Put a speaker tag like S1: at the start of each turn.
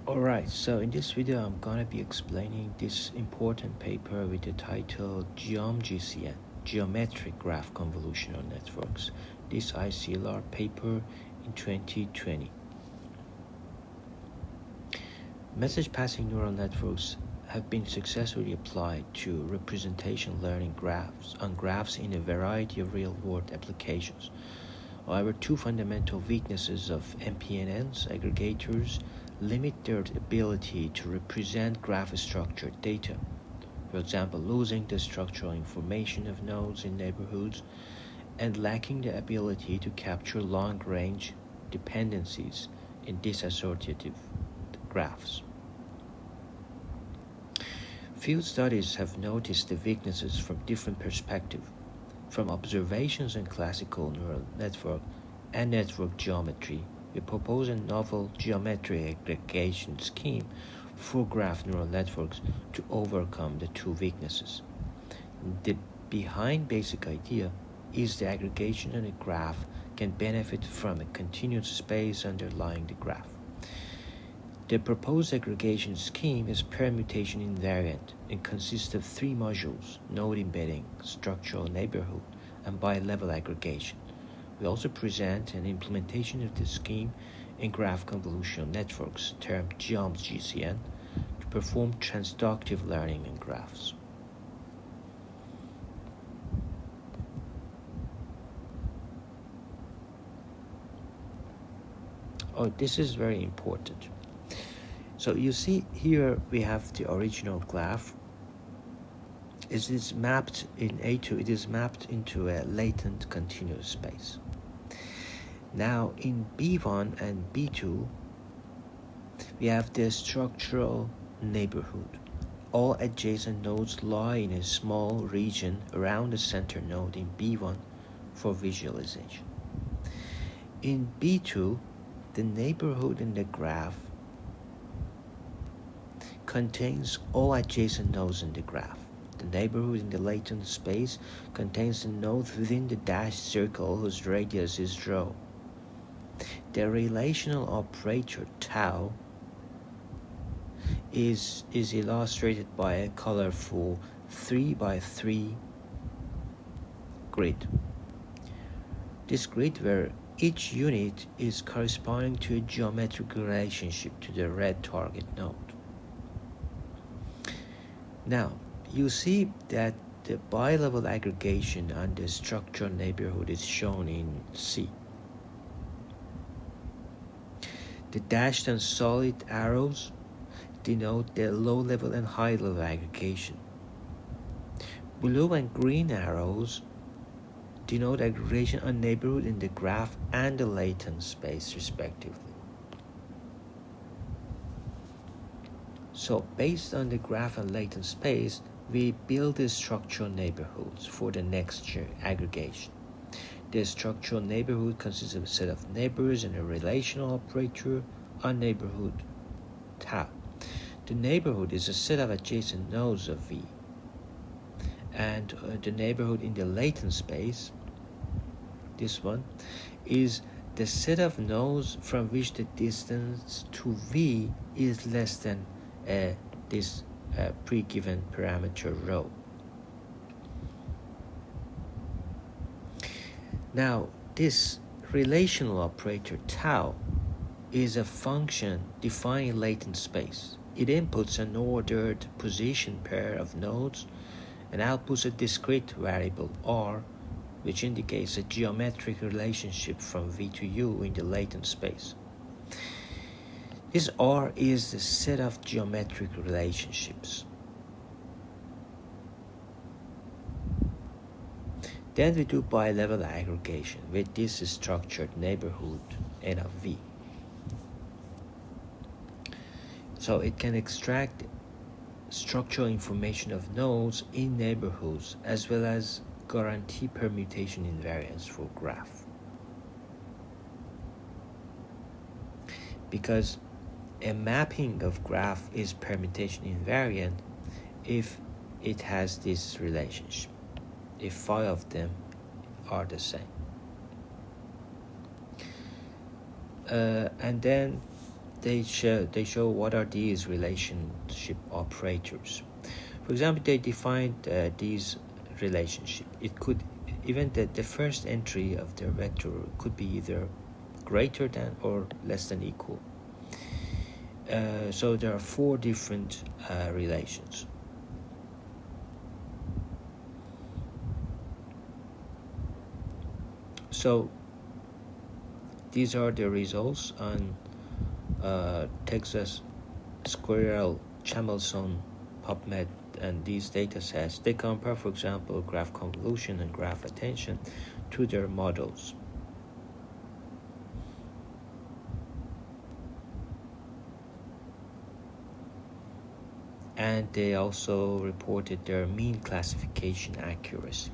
S1: Alright, so in this video I'm gonna be explaining this important paper with the title GEOM-GCN, Geometric Graph Convolutional Networks. This ICLR paper in 2020. Message passing neural networks have been successfully applied to representation learning graphs in a variety of real-world applications. However, two fundamental weaknesses of MPNNs, aggregators, limit their ability to represent graph-structured data. For example, losing the structural information of nodes in neighborhoods and lacking the ability to capture long-range dependencies in disassociative graphs. Field studies have noticed the weaknesses from different perspectives, from observations in classical neural network and network geometry. We propose a novel geometric aggregation scheme for graph neural networks to overcome the two weaknesses. The behind basic idea is the aggregation in a graph can benefit from a continuous space underlying the graph. The proposed aggregation scheme is permutation invariant and consists of three modules: node embedding, structural neighborhood, and bi-level aggregation. We also present an implementation of the scheme in graph convolutional networks termed GEOM-GCN to perform transductive learning in graphs. Oh, this is very important. So you see here we have the original graph. It is mapped in A2, it is mapped into a latent continuous space. Now in B1 and B2, we have the structural neighborhood. All adjacent nodes lie in a small region around the center node in B1 for visualization. In B2, the neighborhood in the graph contains all adjacent nodes in the graph. The neighborhood in the latent space contains the nodes within the dashed circle whose radius is rho. The relational operator tau is illustrated by a colorful 3x3 grid. This grid where each unit is corresponding to a geometric relationship to the red target node. Now, you see that the bi-level aggregation on the structural neighborhood is shown in C. The dashed and solid arrows denote the low-level and high-level aggregation. Blue and green arrows denote aggregation on neighborhood in the graph and the latent space, respectively. So, based on the graph and latent space, we build the structural neighborhoods for the next aggregation. The structural neighborhood consists of a set of neighbors and a relational operator on neighborhood tau. The neighborhood is a set of adjacent nodes of V, and the neighborhood in the latent space, this one, is the set of nodes from which the distance to V is less than this pre-given parameter rho. Now, this relational operator tau is a function defining latent space. It inputs an ordered position pair of nodes and outputs a discrete variable r, which indicates a geometric relationship from V to U in the latent space. This R is the set of geometric relationships. Then we do bi-level aggregation with this structured neighborhood N of V. So it can extract structural information of nodes in neighborhoods as well as guarantee permutation invariance for graph. Because a mapping of graph is permutation invariant if it has this relationship, if 5 of them are the same. And then they show what are these relationship operators. For example, they defined these relationship. It could even the first entry of their vector could be either greater than or less than equal. So there are 4 different relations. So these are the results on Texas Squirrel, Chameleon, PubMed, and these data sets. They compare, for example, graph convolution and graph attention to their models. And they also reported their mean classification accuracy.